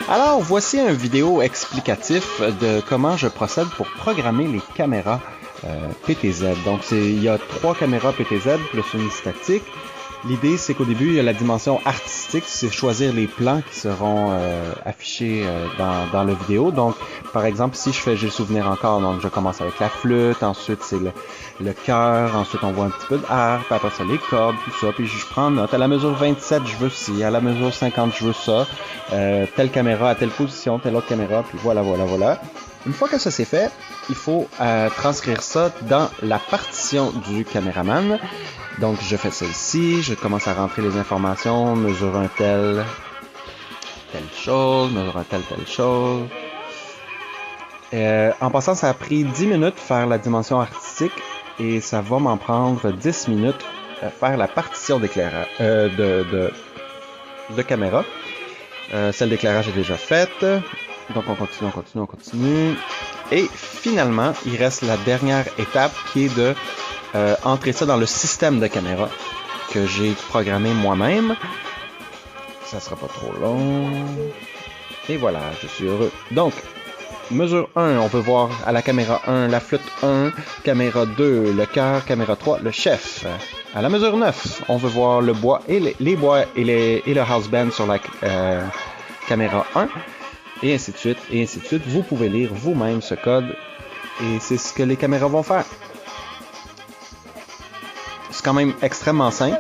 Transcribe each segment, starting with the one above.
Alors, voici un vidéo explicatif de comment je procède pour programmer les caméras PTZ. Donc, il y a 3 caméras PTZ plus une statique. L'idée, c'est qu'au début, il y a la dimension artistique, c'est choisir les plans qui seront affichés dans la vidéo. Donc, par exemple, si je fais J'ai le souvenir encore, donc je commence avec la flûte, ensuite c'est le cœur, ensuite on voit un petit peu d'harpe, après ça les cordes, tout ça, puis je prends note. À la mesure 27, je veux ci, à la mesure 50, je veux ça, telle caméra à telle position, telle autre caméra, puis voilà. Une fois que ça c'est fait, il faut transcrire ça dans la partition du caméraman. Donc, je fais ça ici, je commence à rentrer les informations, mesure un telle chose, mesure un telle chose. En passant, ça a pris 10 minutes faire la dimension artistique et ça va m'en prendre 10 minutes faire la partition d'éclairage de caméra. Celle d'éclairage est déjà faite. Donc, on continue. Et finalement, il reste la dernière étape qui est de entrer ça dans le système de caméra que j'ai programmé moi-même. Ça sera pas trop long. Et voilà, je suis heureux. Donc, mesure 1, on veut voir à la caméra 1 la flûte 1, caméra 2 le cœur, caméra 3 le chef. À la mesure 9, on veut voir le bois et les bois et le house band sur la caméra 1. Et ainsi de suite, et ainsi de suite. Vous pouvez lire vous-même ce code et c'est ce que les caméras vont faire. C'est quand même extrêmement simple.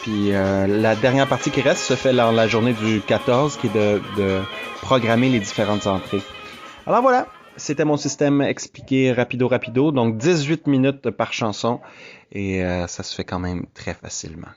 Puis la dernière partie qui reste se fait dans la journée du 14, qui est de programmer les différentes entrées. Alors voilà, c'était mon système expliqué rapido, donc 18 minutes par chanson, et ça se fait quand même très facilement.